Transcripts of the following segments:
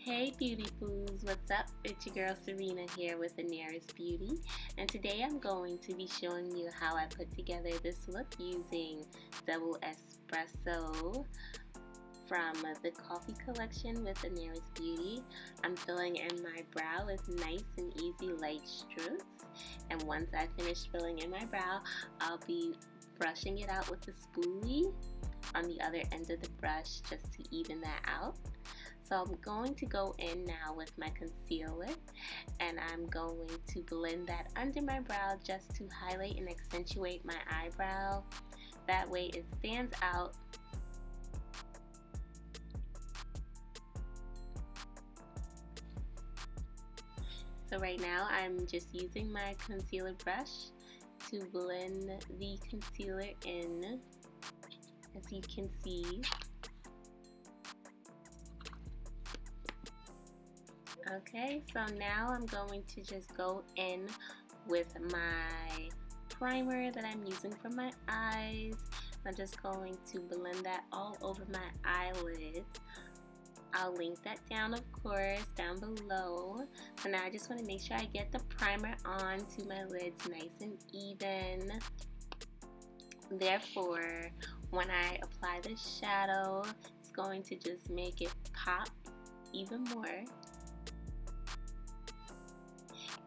Hey beauty foos, what's up? It's your girl Serena here with Anires Beauty, and today I'm going to be showing you how I put together this look using double espresso from the Koffee collection with Anires Beauty. I'm filling in my brow with nice and easy light strokes, and once I finish filling in my brow, I'll be brushing it out with the spoolie on the other end of the brush just to even that out. So I'm going to go in now with my concealer, and I'm going to blend that under my brow just to highlight and accentuate my eyebrow. That way it stands out. So right now I'm just using my concealer brush to blend the concealer in, as you can see. Okay, so now I'm going to just go in with my primer that I'm using for my eyes. I'm just going to blend that all over my eyelids. I'll link that down, of course, down below. So now I just want to make sure I get the primer onto my lids nice and even. Therefore, when I apply the shadow, it's going to just make it pop even more.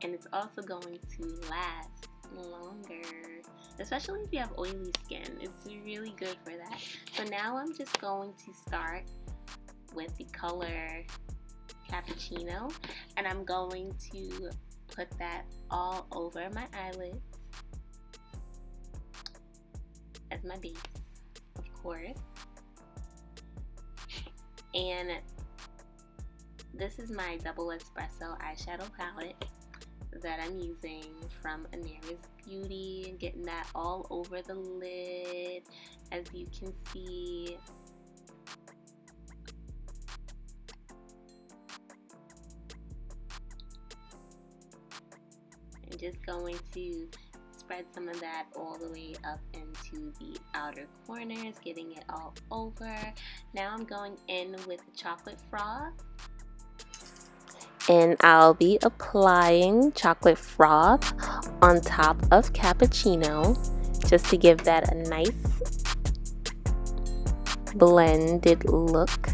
And it's also going to last longer, especially if you have oily skin. It's really good for that. So now I'm just going to start with the color Cappuccino, and I'm going to put that all over my eyelids as my base, of course. And this is my double espresso eyeshadow palette that I'm using from Anires Beauty, and getting that all over the lid, as you can see. I'm just going to spread some of that all the way up into the outer corners, getting it all over. Now I'm going in with the chocolate froth, and I'll be applying chocolate froth on top of cappuccino just to give that a nice blended look.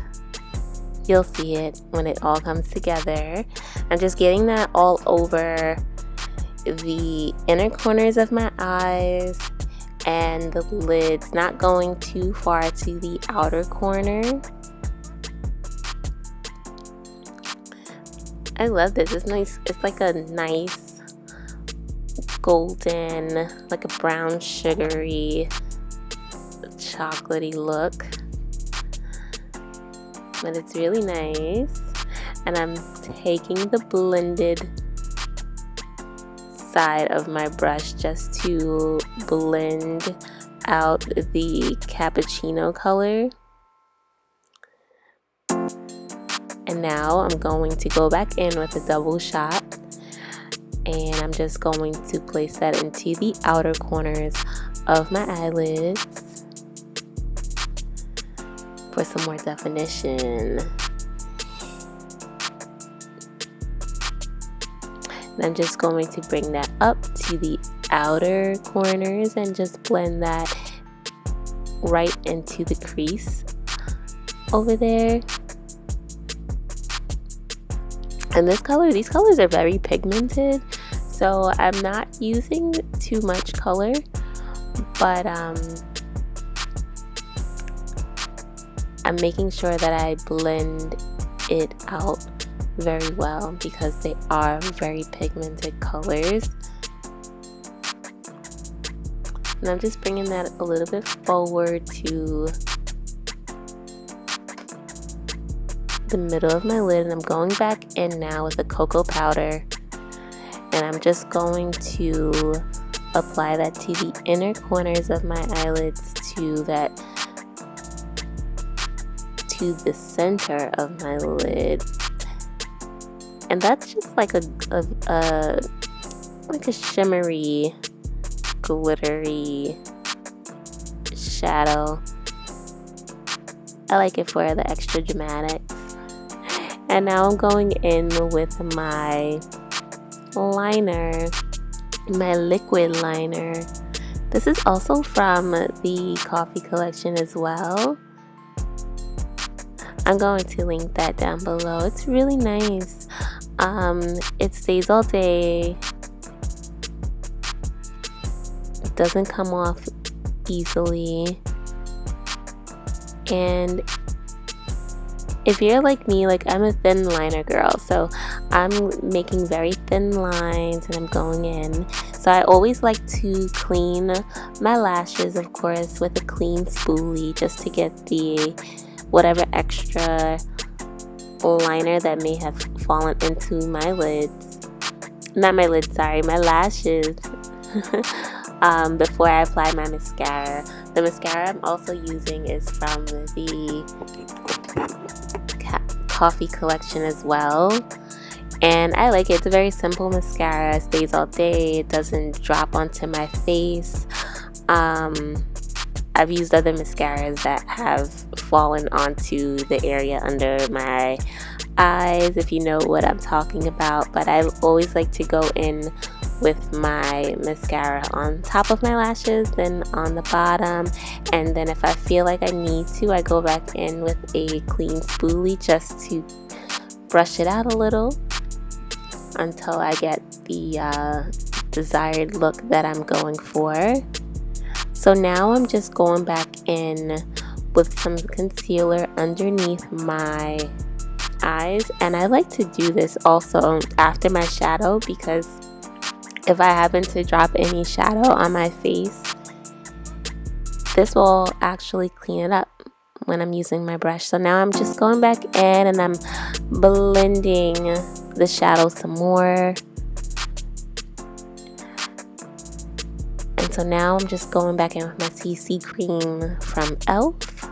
You'll see it when it all comes together. I'm just getting that all over the inner corners of my eyes and the lids, not going too far to the outer corner. I love this. It's nice. It's like a nice golden, like a brown sugary, chocolatey look. But it's really nice. And I'm taking the blended side of my brush just to blend out the cappuccino color. And now I'm going to go back in with a double shot, and I'm just going to place that into the outer corners of my eyelids for some more definition. And I'm just going to bring that up to the outer corners and just blend that right into the crease over there. And these colors are very pigmented, so I'm not using too much color, but I'm making sure that I blend it out very well because they are very pigmented colors. And I'm just bringing that a little bit forward to the middle of my lid, and I'm going back in now with a cocoa powder, and I'm just going to apply that to the inner corners of my eyelids, to the center of my lid. And that's just like a shimmery, glittery shadow. I like it for the extra dramatics. And now I'm going in with my liner, my liquid liner. This is also from the Koffee collection as well. I'm going to link that down below. It's really nice. It stays all day. It doesn't come off easily. And if you're like me, like I'm a thin liner girl, so I'm making very thin lines and I'm going in. So I always like to clean my lashes, of course, with a clean spoolie just to get the whatever extra liner that may have fallen into my lids. Not my lids, sorry, my lashes. Before I apply my mascara. The mascara I'm also using is from the Koffee collection as well, and I like it. It's a very simple mascara. It stays all day. It doesn't drop onto my face. I've used other mascaras that have fallen onto the area under my eyes, if you know what I'm talking about. But I always like to go in with my mascara on top of my lashes, then on the bottom, and then if I feel like I need to, I go back in with a clean spoolie just to brush it out a little until I get the desired look that I'm going for. So now I'm just going back in with some concealer underneath my eyes, and I like to do this also after my shadow, because if I happen to drop any shadow on my face, this will actually clean it up when I'm using my brush. So now I'm just going back in and I'm blending the shadow some more. And so now I'm just going back in with my CC cream from e.l.f.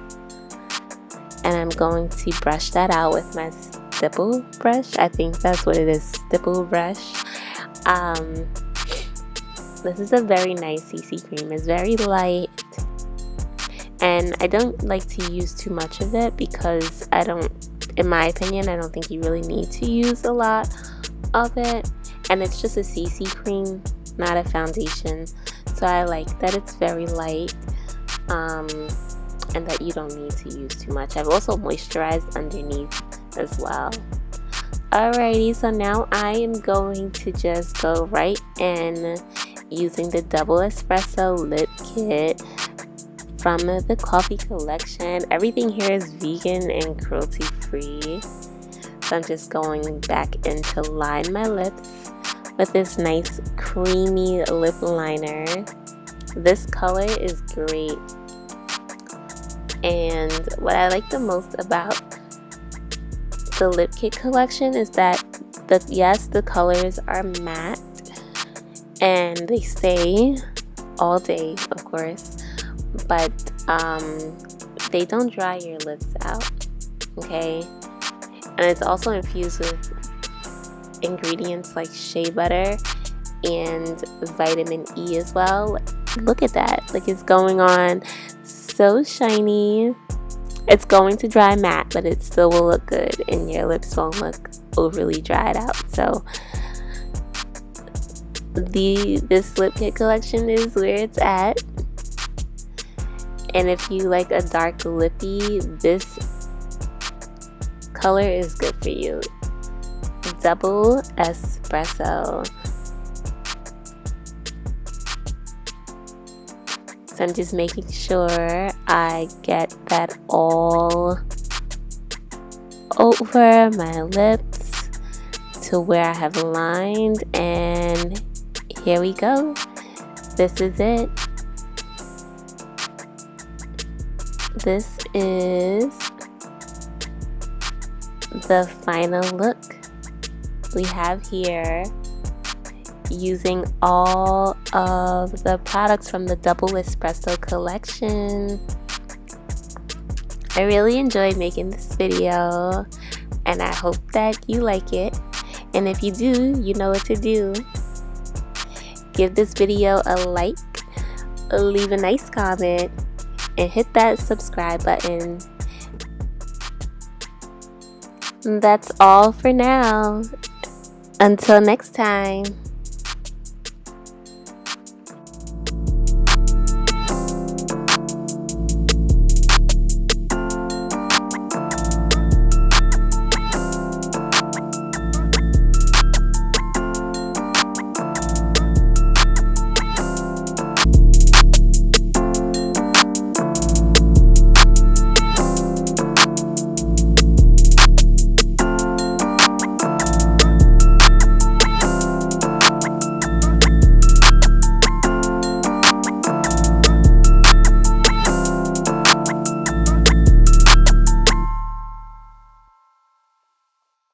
And I'm going to brush that out with my stipple brush. I think that's what it is, stipple brush. This is a very nice CC cream. It's very light, and I don't like to use too much of it because in my opinion, I don't think you really need to use a lot of it. And it's just a CC cream, not a foundation. So I like that it's very light, and that you don't need to use too much. I've also moisturized underneath as well. Alrighty, so now I am going to just go right in using the Double Espresso Lip Kit from the Koffee collection. Everything here is vegan and cruelty-free. So I'm just going back in to line my lips with this nice creamy lip liner. This color is great. And what I like the most about the Lip Kit collection is that the colors are matte and they stay all day, of course, but they don't dry your lips out, okay? And it's also infused with ingredients like shea butter and vitamin E as well. Look at that, like it's going on so shiny. It's going to dry matte, but it still will look good and your lips won't look overly dried out. So this Lip Kit collection is where it's at. And if you like a dark lippy, this color is good for you. Double Espresso. So I'm just making sure I get that all over my lips to where I have lined, and here we go. This is it. This is the final look we have here, using all of the products from the Double Espresso collection. I really enjoyed making this video, and I hope that you like it. And if you do, you know what to do. Give this video a like, leave a nice comment, and hit that subscribe button. That's all for now. Until next time.